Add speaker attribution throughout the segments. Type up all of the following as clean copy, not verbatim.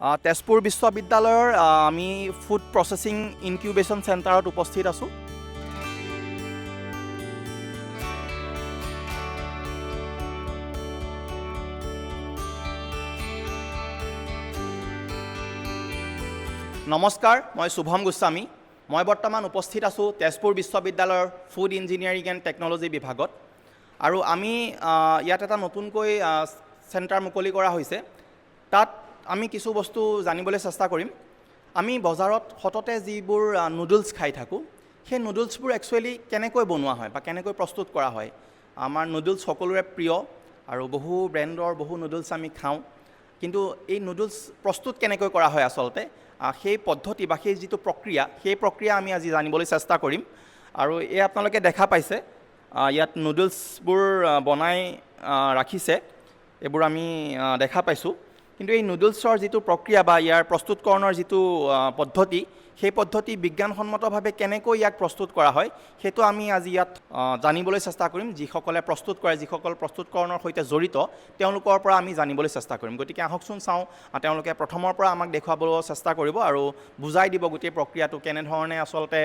Speaker 1: তেজপুৰ বিশ্ববিদ্যালয়ৰ আমি food processing incubation চেণ্টাৰত উপস্থিত আছোঁ। নমস্কাৰ, মই শুভম গোস্বামী। মই বৰ্তমান উপস্থিত আছোঁ তেজপুৰ বিশ্ববিদ্যালয়ৰ ফুড ইঞ্জিনিয়াৰিং এণ্ড টেকন'লজি বিভাগত। আৰু আমি ইয়াত এটা নতুনকৈ চেণ্টাৰ মুকলি কৰা হৈছে। তাত আমি কিছু বস্তু জানিবলৈ চেষ্টা কৰিম। আমি বজাৰত সততে যিবোৰ নুডলছ খাই থাকোঁ, সেই নুডলছবোৰ একচুৱেলি কেনেকৈ বনোৱা হয় বা কেনেকৈ প্ৰস্তুত কৰা হয়। আমাৰ নুডলছ সকলোৰে প্ৰিয় আৰু বহু ব্ৰেণ্ডৰ বহু নুডলছ আমি খাওঁ, কিন্তু এই নুডলছ প্ৰস্তুত কেনেকৈ কৰা হয় আচলতে সেই পদ্ধতি বা সেই যিটো প্ৰক্ৰিয়া আমি আজি জানিবলৈ চেষ্টা কৰিম। আৰু এই আপোনালোকে দেখা পাইছে ইয়াত নুডলছবোৰ বনাই ৰাখিছে, এইবোৰ আমি দেখা পাইছোঁ। কিন্তু এই নুডলছৰ যিটো প্ৰক্ৰিয়া বা ইয়াৰ প্ৰস্তুতকৰণৰ যিটো পদ্ধতি, সেই পদ্ধতি বিজ্ঞানসন্মতভাৱে কেনেকৈ ইয়াক প্ৰস্তুত কৰা হয় সেইটো আমি আজি ইয়াত জানিবলৈ চেষ্টা কৰিম। যিসকলে প্ৰস্তুত কৰে, যিসকল প্ৰস্তুতকৰণৰ সৈতে জড়িত, তেওঁলোকৰ পৰা আমি জানিবলৈ চেষ্টা কৰিম। গতিকে আহকচোন চাওঁ, তেওঁলোকে প্ৰথমৰ পৰা আমাক দেখুৱাবলৈ চেষ্টা কৰিব আৰু বুজাই দিব গোটেই প্ৰক্ৰিয়াটো কেনেধৰণে আচলতে।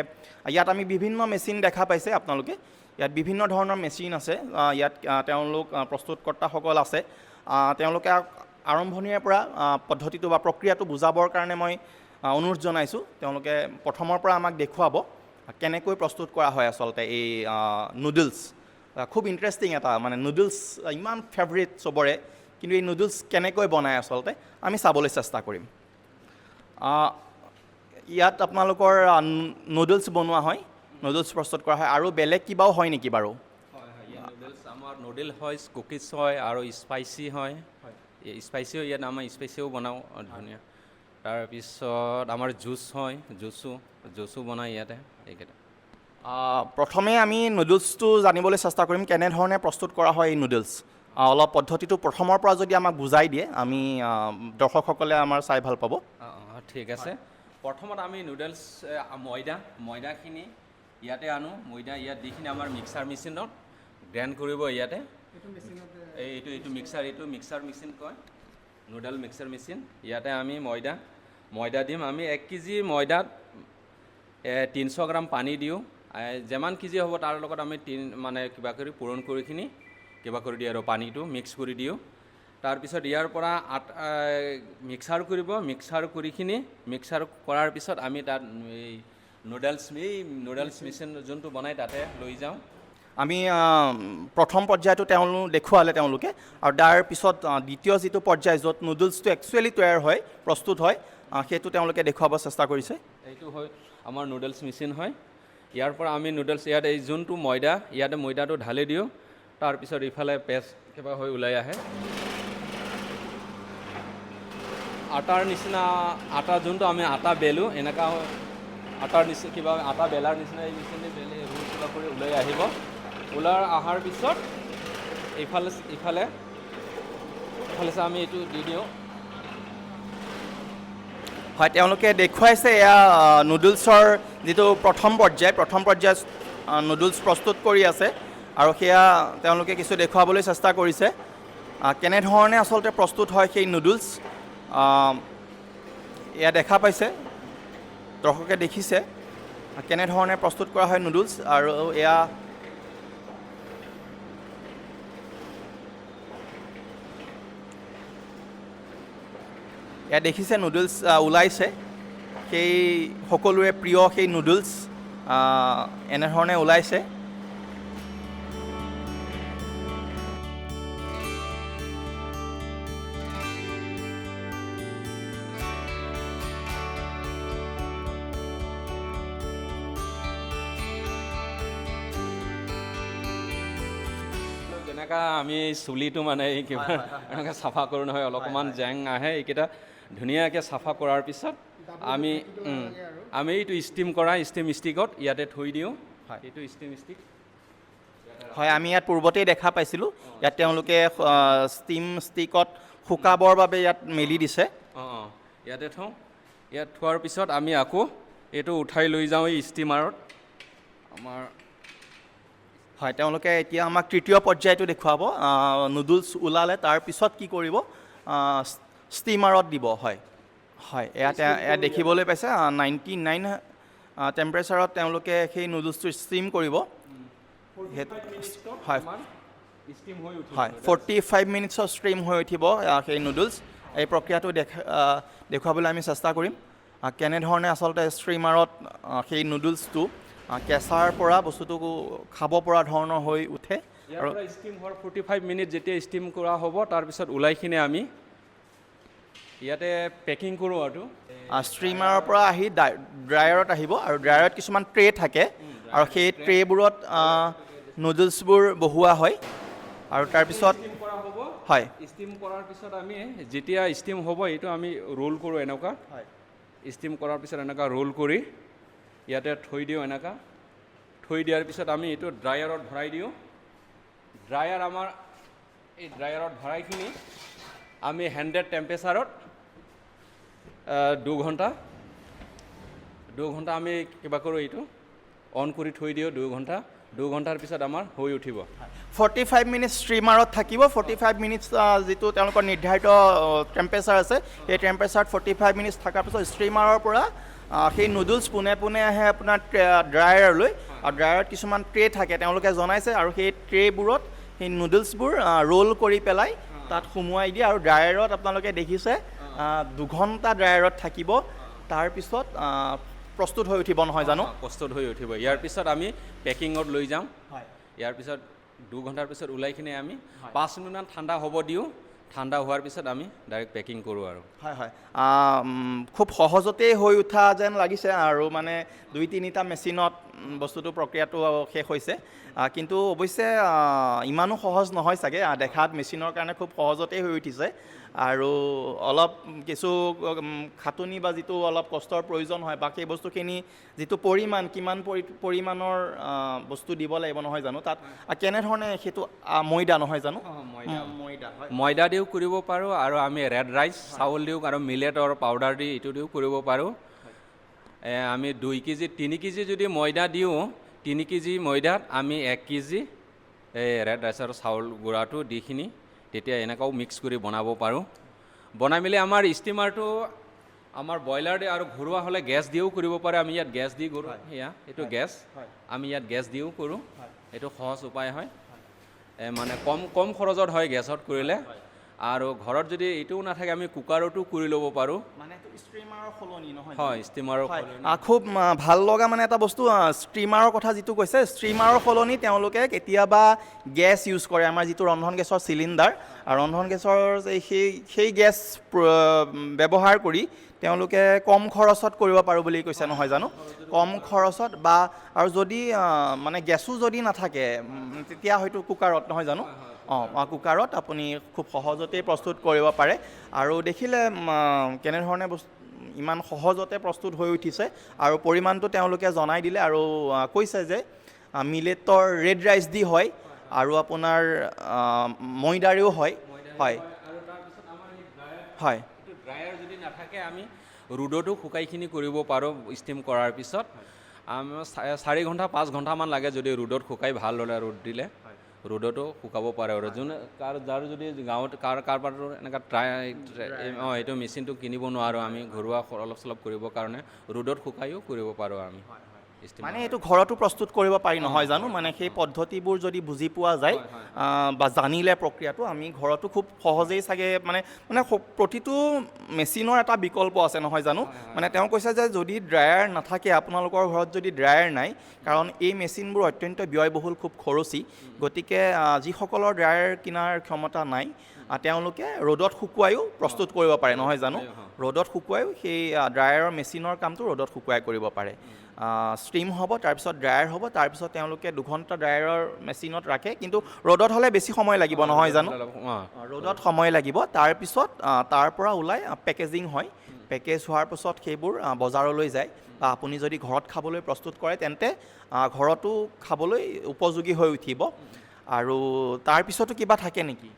Speaker 1: ইয়াত আমি বিভিন্ন মেচিন দেখা পাইছে আপোনালোকে, ইয়াত বিভিন্ন ধৰণৰ মেচিন আছে। ইয়াত তেওঁলোক প্ৰস্তুতকৰ্তাসকল আছে, তেওঁলোকে আৰম্ভণিৰে পৰা পদ্ধতিটো বা প্ৰক্ৰিয়াটো বুজাবৰ কাৰণে মই অনুৰোধ জনাইছোঁ। তেওঁলোকে প্ৰথমৰ পৰা আমাক দেখুৱাব কেনেকৈ প্ৰস্তুত কৰা হয় আচলতে এই নুডলছ। খুব ইণ্টাৰেষ্টিং এটা, মানে নুডলছ ইমান ফেভৰেট চবৰে, কিন্তু এই নুডলছ কেনেকৈ বনায় আচলতে আমি চাবলৈ চেষ্টা কৰিম। ইয়াত আপোনালোকৰ নুডলছ বনোৱা হয়, নুডলছ প্ৰস্তুত কৰা হয়। আৰু বেলেগ কিবাও হয় নেকি বাৰু?
Speaker 2: নুডলছ আমাৰ নুডল হয়, কুকিজ হয় আৰু স্পাইচি হয়। স্পাইচিও ইয়াত আমাৰ স্পাইচিও বনাওঁ ধুনীয়া। তাৰপিছত আমাৰ জুচ হয়, জুচো বনায় ইয়াতে। এইকেইটা
Speaker 1: প্ৰথমে আমি নুডলছটো জানিবলৈ চেষ্টা কৰিম, কেনেধৰণে প্ৰস্তুত কৰা হয় এই নুডলছ। অলপ পদ্ধতিটো প্ৰথমৰ পৰা যদি আমাক বুজাই দিয়ে, আমি দৰ্শকসকলে আমাৰ চাই ভাল পাব।
Speaker 2: ঠিক আছে। প্ৰথমত আমি নুডলছ ময়দাখিনি ইয়াতে আনো। ময়দা ইয়াত দিখিনি আমাৰ মিক্সাৰ মেচিনত গ্ৰাইণ্ড কৰিব ইয়াতে। এইটো মিক্সাৰ মেচিন কয়, নুডল মিক্সাৰ মেচিন। ইয়াতে আমি ময়দা দিম। আমি 1 কেজি ময়দাত 300 গ্ৰাম পানী দিওঁ। যিমান কেজি হ'ব তাৰ লগত আমি কিবা কৰি পূৰণ কৰিখিনি কিবা কৰি দিওঁ আৰু পানীটো মিক্স কৰি দিওঁ। তাৰপিছত ইয়াৰ পৰা মিক্সাৰ কৰিখিনি মিক্সাৰ কৰাৰ পিছত আমি তাত এই নুডলছ মেচিন যোনটো বনাই তাতে লৈ যাওঁ।
Speaker 1: আমি প্ৰথম পৰ্যায়টো তেওঁলোকে আৰু তাৰ পিছত দ্বিতীয় যিটো পৰ্যায় য'ত নুডলছটো একচুৱেলি তৈয়াৰ হয়, প্ৰস্তুত হয়, সেইটো তেওঁলোকে দেখুৱাব চেষ্টা কৰিছে।
Speaker 2: এইটো হয় আমাৰ নুডলছ মেচিন হয়। ইয়াৰ পৰা আমি নুডলছ ইয়াত এই যোনটো ইয়াতে ময়দাটো ঢালি দিওঁ। তাৰপিছত ইফালে পেষ্ট কিবা হৈ ওলাই আহে। আটাৰ নিচিনা, যোনটো আমি আটা বেলোঁ, এনেকুৱা আটাৰ নিচিনা কিবা আটা বেলাৰ নিচিনা এই মেচিনে বেলি কিবা কৰি ওলাই আহিব। ওলাই অহাৰ পিছত ইফালে আমি এইটো দি দিওঁ।
Speaker 1: হয়, তেওঁলোকে দেখুৱাইছে এয়া নুডলছৰ যিটো প্ৰথম পৰ্যায়ত নুডলছ প্ৰস্তুত কৰি আছে আৰু সেয়া তেওঁলোকে কিছু দেখুৱাবলৈ চেষ্টা কৰিছে কেনেধৰণে আচলতে প্ৰস্তুত হয় সেই নুডলছ। এয়া দেখা পাইছে, দৰ্শকে দেখিছে কেনেধৰণে প্ৰস্তুত কৰা হয় নুডলছ। আৰু এয়া দেখিছে নুডলছ ওলাইছে, সেই সকলোৰে প্ৰিয় সেই নুডলছ এনেধৰণে ওলাইছে।
Speaker 2: যেনেকৈ আমি চুলিটো কিবা এনেকৈ চাফা কৰোঁ নহয়, অলপমান জেং আহে, এইকেইটা ধুনীয়াকৈ চাফা কৰাৰ পিছত আমি এইটো ষ্টিম ষ্টিকত ইয়াতে থৈ দিওঁ। এইটো ষ্টিম ষ্টিক
Speaker 1: হয়, আমি ইয়াত পূৰ্বতেই দেখা পাইছিলোঁ। ইয়াত তেওঁলোকে ষ্টিম ষ্টিকত শুকাবৰ বাবে ইয়াত মেলি দিছে।
Speaker 2: ইয়াতে থওঁ। ইয়াত থোৱাৰ পিছত আমি আকৌ এইটো উঠাই লৈ যাওঁ এই ষ্টিমাৰত আমাৰ।
Speaker 1: হয়, তেওঁলোকে এতিয়া আমাক তৃতীয় পৰ্যায়টো দেখুৱাব। নুডলছ ওলালে তাৰ পিছত কি কৰিব, ষ্টিমাৰত দিব। হয়, হয় ইয়াত দেখিবলৈ পাইছে 99 টেম্পাৰেচাৰত তেওঁলোকে সেই নুডলছটো ষ্টিম কৰিব হয়
Speaker 2: ষ্টিম হৈ উঠিব
Speaker 1: হয় 45 মিনিটছৰ ষ্ট্ৰীম হৈ উঠিব সেই নুডলছ এই প্ৰক্ৰিয়াটো দেখুৱাবলৈ আমি চেষ্টা কৰিম কেনেধৰণে আচলতে ষ্ট্ৰীমাৰত সেই নুডলছটো কেঁচাৰ পৰা বস্তুটো খাব পৰা ধৰণৰ হৈ উঠে
Speaker 2: ইয়াৰ পৰা ষ্টিম হোৱাৰ 45 মিনিট যেতিয়া ষ্টিম কৰা হ'ব তাৰপিছত ওলাইখিনি আমি ইয়াতে পেকিং কৰোঁ আৰু
Speaker 1: ষ্ট্ৰীমাৰৰ পৰা আহি ড্ৰায়াৰত আহিব আৰু ড্ৰায়াৰত কিছুমান ট্ৰে থাকে আৰু সেই ট্ৰেবোৰত নুডলছবোৰ বহোৱা হয় আৰু তাৰপিছত
Speaker 2: ষ্টিম কৰা হ'ব
Speaker 1: হয়
Speaker 2: ষ্টিম কৰাৰ পিছত আমি যেতিয়া ষ্টিম হ'ব এইটো আমি ৰোল কৰোঁ এনেকুৱা ষ্টিম কৰাৰ পিছত এনেকুৱা ৰোল কৰি ইয়াতে থৈ দিওঁ এনেকুৱা থৈ দিয়াৰ পিছত আমি এইটো ড্ৰায়াৰত ভৰাই দিওঁ ড্ৰায়াৰ আমাৰ এই ড্ৰায়াৰত ভৰাইখিনি আমি 100 টেম্পাৰেচাৰত 2 ঘণ্টা আমি কিবা কৰোঁ এইটো অন কৰি থৈ দিওঁ 2 ঘণ্টাৰ পিছত আমাৰ হৈ উঠিব
Speaker 1: 45 মিনিটছ ষ্ট্ৰীমাৰত থাকিব 45 মিনিটছ যিটো তেওঁলোকৰ নিৰ্ধাৰিত টেম্পাৰেচাৰ আছে সেই টেম্পাৰেচাৰত 45 মিনিটছ থকাৰ পিছত ষ্ট্ৰীমাৰৰ পৰা সেই নুডলছ পোনে পোনে আহে আপোনাৰ ড্ৰায়াৰলৈ আৰু ড্ৰায়াৰত কিছুমান ট্ৰে থাকে তেওঁলোকে জনাইছে আৰু সেই ট্ৰেবোৰত সেই নুডলছবোৰ ৰোল কৰি পেলাই তাত সুমুৱাই দিয়ে আৰু ড্ৰায়াৰত আপোনালোকে দেখিছে 2 ঘণ্টা ড্ৰায়াৰত থাকিব তাৰপিছত প্ৰস্তুত হৈ উঠিব নহয় জানো
Speaker 2: প্ৰস্তুত হৈ উঠিব ইয়াৰ পিছত আমি পেকিঙত লৈ যাম ইয়াৰ পিছত 2 ঘণ্টাৰ পিছত ওলাইখিনি আমি 5 মিনিটমান ঠাণ্ডা হ'ব দিওঁ ঠাণ্ডা হোৱাৰ পিছত আমি ডাইৰেক্ট পেকিং কৰোঁ আৰু
Speaker 1: হয় হয় খুব সহজতেই হৈ উঠা যেন লাগিছে আৰু মানে 2-3টা মেচিনত বস্তুটো প্ৰক্ৰিয়াটো শেষ হৈছে কিন্তু অৱশ্যে ইমানো সহজ নহয় চাগে দেখাত মেচিনৰ কাৰণে খুব সহজতেই হৈ উঠিছে আৰু অলপ কিছু খাটনি বা যিটো অলপ কষ্টৰ প্ৰয়োজন হয় বা সেই বস্তুখিনি যিটো পৰিমাণ কিমান পৰিমাণৰ বস্তু দিব লাগিব নহয় জানো তাত কেনেধৰণে সেইটো ময়দা নহয় জানো
Speaker 2: ময়দা দিও কৰিব পাৰোঁ আৰু আমি ৰেড ৰাইচ চাউল দিওঁ আৰু মিলেটৰ পাউডাৰ দি এইটো দিও কৰিব পাৰোঁ আমি 2 কেজি 3 কেজি যদি ময়দা দিওঁ 3 কেজি ময়দাত আমি 1 কেজি এই ৰেড ৰাইচৰ চাউল গুড়াটো দিখিনি তেতিয়া এনেকুৱাও মিক্স কৰি বনাব পাৰোঁ বনাই মেলি আমাৰ ষ্টিমাৰটো আমাৰ ব্ৰইলাৰ দি আৰু ঘৰুৱা হ'লে গেছ দিও কৰিব পাৰে আমি ইয়াত গেছ দি কৰোঁ এইটো গেছ আমি ইয়াত গেছ দিও কৰোঁ এইটো সহজ উপায় হয় মানে কম খৰচত হয় গেছত কৰিলে আৰু ঘৰত যদি এইটোও নাথাকে আমি কুকাৰতো কৰি ল'ব পাৰোঁ
Speaker 1: মানে ষ্ট্ৰীমাৰৰ সলনি নহয়
Speaker 2: হয় ষ্টিমাৰৰ
Speaker 1: খুব ভাল লগা মানে এটা বস্তু ষ্ট্ৰীমাৰৰ কথা যিটো কৈছে ষ্ট্ৰীমাৰৰ সলনি তেওঁলোকে কেতিয়াবা গেছ ইউজ কৰে আমাৰ যিটো ৰন্ধন গেছৰ চিলিণ্ডাৰ আৰু ৰন্ধন গেছৰ সেই গেছ ব্যৱহাৰ কৰি তেওঁলোকে কম খৰচত কৰিব পাৰোঁ বুলি কৈছে নহয় জানো কম খৰচত বা আৰু যদি মানে গেছো যদি নাথাকে তেতিয়া হয়তো কুকাৰত নহয় জানো কুকাৰত আপুনি খুব সহজতেই প্ৰস্তুত কৰিব পাৰে আৰু দেখিলে কেনেধৰণে ইমান সহজতে প্ৰস্তুত হৈ উঠিছে আৰু পৰিমাণটো তেওঁলোকে জনাই দিলে আৰু কৈছে যে মিলেটৰ ৰেড ৰাইচ দি হয় আৰু আপোনাৰ ময়দাৰেও হয় হয় হয়
Speaker 2: ড্ৰায়াৰ যদি নাথাকে আমি ৰ'দতো শুকাইখিনি কৰিব পাৰোঁ ষ্টিম কৰাৰ পিছত 4 ঘণ্টা 5 ঘণ্টামান লাগে যদি ৰ'দত শুকাই ভাল হ'লে ৰ'দ দিলে ৰ'দতো শুকাব পাৰে আৰু যাৰ যদি গাঁৱত কাৰোবাৰ এনেকুৱা এইটো মেচিনটো কিনিব নোৱাৰোঁ আমি ঘৰুৱা অলপ চলপ কৰিবৰ কাৰণে ৰ'দত শুকাইও কৰিব পাৰোঁ আমি
Speaker 1: মানে এইটো ঘৰতো প্ৰস্তুত কৰিব পাৰি নহয় জানো মানে সেই পদ্ধতিবোৰ যদি বুজি পোৱা যায় বা জানিলে প্ৰক্ৰিয়াটো আমি ঘৰতো খুব সহজেই চাগে মানে প্ৰতিটো মেচিনৰ এটা বিকল্প আছে নহয় জানো মানে তেওঁ কৈছে যে যদি ড্ৰায়াৰ নাথাকে আপোনালোকৰ ঘৰত যদি ড্ৰায়াৰ নাই কাৰণ এই মেচিনবোৰ অত্যন্ত ব্যয়বহুল খুব খৰচী গতিকে যিসকলৰ ড্ৰায়াৰ কিনাৰ ক্ষমতা নাই তেওঁলোকে ৰ'দত শুকুৱাইও প্ৰস্তুত কৰিব পাৰে নহয় জানো ৰ'দত শুকুৱাইও সেই ড্ৰায়াৰৰ মেচিনৰ কামটো ৰ'দত শুকুৱাই কৰিব পাৰে ষ্ট্ৰীম হ'ব তাৰপিছত ড্ৰায়াৰ হ'ব তাৰপিছত তেওঁলোকে 2 ঘণ্টা ড্ৰায়াৰৰ মেচিনত ৰাখে কিন্তু ৰ'দত হ'লে বেছি সময় লাগিব নহয় জানো ৰ'দত সময় লাগিব তাৰপিছত তাৰ পৰা ওলাই পেকেজিং হয় পেকেজ হোৱাৰ পিছত সেইবোৰ বজাৰলৈ যায় বা আপুনি যদি ঘৰত খাবলৈ প্ৰস্তুত কৰে তেন্তে ঘৰতো খাবলৈ উপযোগী হৈ উঠিব আৰু তাৰপিছতো কিবা থাকে নেকি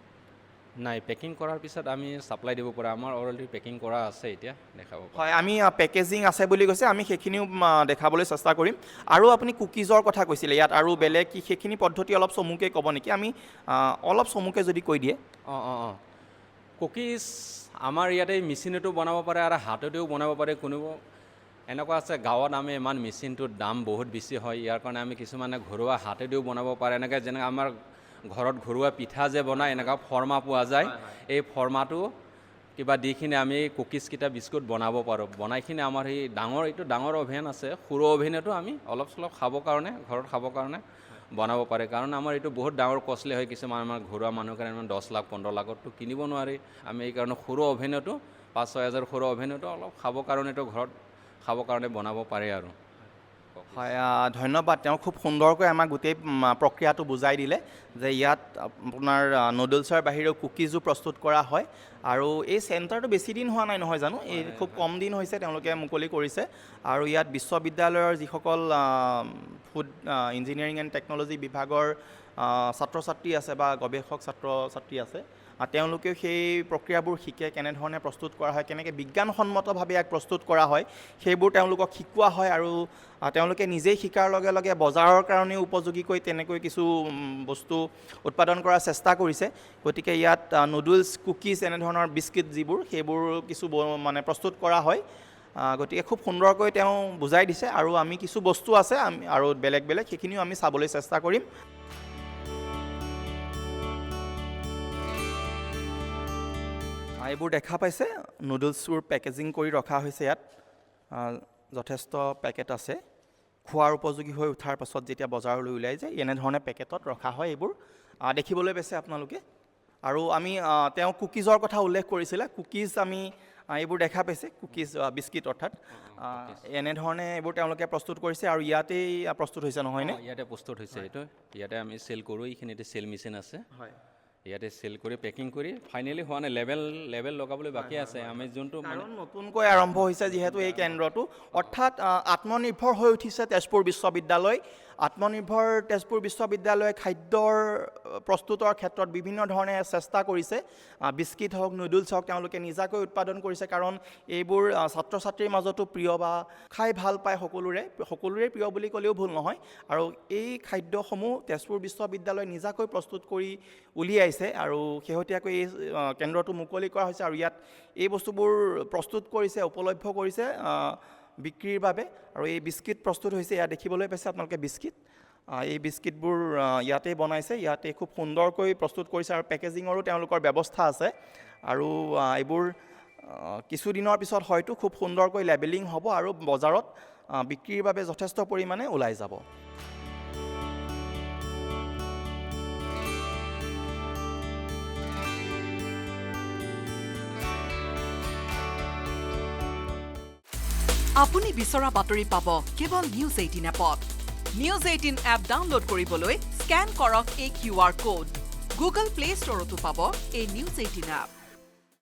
Speaker 2: নাই পেকিং কৰাৰ পিছত আমি ছাপ্লাই দিব পৰা আমাৰ অলৰেডি পেকিং কৰা আছে এতিয়া দেখাব
Speaker 1: হয় আমি পেকেজিং আছে বুলি কৈছে আমি সেইখিনিও দেখাবলৈ চেষ্টা কৰিম আৰু আপুনি কুকিজৰ কথা কৈছিলে ইয়াত আৰু বেলেগ কি সেইখিনি পদ্ধতি অলপ চমুকৈ ক'ব নেকি আমি অলপ চমুকৈ যদি কৈ দিয়ে
Speaker 2: কুকিজ আমাৰ ইয়াতে মেচিনতো বনাব পাৰে আৰু হাততেও বনাব পাৰে কোনোবা এনেকুৱা আছে গাঁৱত আমি ইমান মেচিনটোৰ দাম বহুত বেছি হয় ইয়াৰ কাৰণে আমি কিছুমানে ঘৰুৱা হাতেদিও বনাব পাৰে এনেকৈ যেনেকৈ আমাৰ ঘৰত ঘৰুৱা পিঠা যে বনায় এনেকুৱা ফৰ্মা পোৱা যায় এই ফৰ্মাটো কিবা দি কিনে আমি কুকিজকেইটা বিস্কুট বনাব পাৰোঁ বনাই কিনে আমাৰ এই এইটো ডাঙৰ অভেন আছে সৰু অভেনতো আমি অলপ চলপ খাবৰ কাৰণে ঘৰত খাবৰ কাৰণে বনাব পাৰে কাৰণ আমাৰ এইটো বহুত ডাঙৰ কষ্টলি হয় কিছুমান আমাৰ ঘৰুৱা মানুহৰ কাৰণে 10 লাখ 15 লাখতো কিনিব নোৱাৰি আমি এইকাৰণে সৰু অভেনতো 5-6 হাজাৰ সৰু অভেনতো অলপ খাবৰ কাৰণেতো ঘৰত খাবৰ কাৰণে বনাব পাৰে আৰু
Speaker 1: হয় ধন্যবাদ তেওঁ খুব সুন্দৰকৈ আমাক গোটেই প্ৰক্ৰিয়াটো বুজাই দিলে যে ইয়াত আপোনাৰ নুডলছৰ বাহিৰেও কুকিজো প্ৰস্তুত কৰা হয় আৰু এই চেণ্টাৰটো বেছি দিন হোৱা নাই নহয় জানো এই খুব কম দিন হৈছে তেওঁলোকে মুকলি কৰিছে আৰু ইয়াত বিশ্ববিদ্যালয়ৰ যিসকল ফুড ইঞ্জিনিয়াৰিং এণ্ড টেকন'লজি বিভাগৰ ছাত্ৰ ছাত্ৰী আছে বা গৱেষক ছাত্ৰ ছাত্ৰী আছে তেওঁলোকেও সেই প্ৰক্ৰিয়াবোৰ শিকে কেনেধৰণে প্ৰস্তুত কৰা হয় কেনেকৈ বিজ্ঞানসন্মতভাৱে ইয়াক প্ৰস্তুত কৰা হয় সেইবোৰ তেওঁলোকক শিকোৱা হয় আৰু তেওঁলোকে নিজেই শিকাৰ লগে লগে বজাৰৰ কাৰণেও উপযোগীকৈ তেনেকৈ কিছু বস্তু উৎপাদন কৰাৰ চেষ্টা কৰিছে গতিকে ইয়াত নুডলছ কুকিজ এনেধৰণৰ বিস্কিট যিবোৰ সেইবোৰ কিছু মানে প্ৰস্তুত কৰা হয় গতিকে খুব সুন্দৰকৈ তেওঁ বুজাই দিছে আৰু আমি কিছু বস্তু আছে আৰু বেলেগ বেলেগ সেইখিনিও আমি চাবলৈ চেষ্টা কৰিম এইবোৰ দেখা পাইছে নুডলছবোৰ পেকেজিং কৰি ৰখা হৈছে ইয়াত যথেষ্ট পেকেট আছে খোৱাৰ উপযোগী হৈ উঠাৰ পাছত যেতিয়া বজাৰলৈ ওলাই যায় এনেধৰণে পেকেটত ৰখা হয় এইবোৰ দেখিবলৈ পাইছে আপোনালোকে আৰু আমি তেওঁ কুকিজৰ কথা উল্লেখ কৰিছিলে কুকিজ আমি এইবোৰ দেখা পাইছে কুকিজ বিস্কিট অৰ্থাৎ এনেধৰণে এইবোৰ তেওঁলোকে প্ৰস্তুত কৰিছে আৰু ইয়াতেই প্ৰস্তুত হৈছে নহয়নে
Speaker 2: ইয়াতে প্ৰস্তুত হৈছে এইটো ইয়াতে আমি চেল কৰোঁ এইখিনিতে চেল মেচিন আছে
Speaker 1: হয়
Speaker 2: ইয়াতে চেল কৰি পেকিং কৰি ফাইনেলি হোৱা নাই লেবেল লগাবলৈ বাকী আছে আমি যোনটো
Speaker 1: কাৰণ নতুনকৈ আৰম্ভ হৈছে যিহেতু এই কেন্দ্ৰটো অৰ্থাৎ আত্মনিৰ্ভৰ হৈ উঠিছে তেজপুৰ বিশ্ববিদ্যালয় আত্মনিৰ্ভৰ তেজপুৰ বিশ্ববিদ্যালয়ে খাদ্যৰ প্ৰস্তুতৰ ক্ষেত্ৰত বিভিন্ন ধৰণে চেষ্টা কৰিছে বিস্কিট হওক নুডলছ হওক তেওঁলোকে নিজাকৈ উৎপাদন কৰিছে কাৰণ এইবোৰ ছাত্ৰ ছাত্ৰীৰ মাজতো প্ৰিয় বা খাই ভাল পায় সকলোৰে প্ৰিয় বুলি ক'লেও ভুল নহয় আৰু এই খাদ্যসমূহ তেজপুৰ বিশ্ববিদ্যালয়ে নিজাকৈ প্ৰস্তুত কৰি উলিয়াইছে আৰু শেহতীয়াকৈ এই কেন্দ্ৰটো মুকলি কৰা হৈছে আৰু ইয়াত এই বস্তুবোৰ প্ৰস্তুত কৰিছে উপলভ্য কৰিছে বিক্ৰীৰ বাবে আৰু এই বিস্কিট প্ৰস্তুত হৈছে ইয়াত দেখিবলৈ পাইছে আপোনালোকে বিস্কিট এই বিস্কিটবোৰ ইয়াতেই বনাইছে ইয়াতে খুব সুন্দৰকৈ প্ৰস্তুত কৰিছে আৰু পেকেজিঙৰো তেওঁলোকৰ ব্যৱস্থা আছে আৰু এইবোৰ কিছুদিনৰ পিছত হয়তো খুব সুন্দৰকৈ লেবেলিং হ'ব আৰু বজাৰত বিক্ৰীৰ বাবে যথেষ্ট পৰিমাণে ওলাই যাব
Speaker 3: আপুনি বিচৰা বাতৰি পাব কেৱল নিউজ 18 এপত নিউজ 18 এপ ডাউনলোড কৰিবলৈ স্কেন কৰক এই QR কোড গুগল প্লে ষ্টৰতো পাব এই নিউজ 18 এপ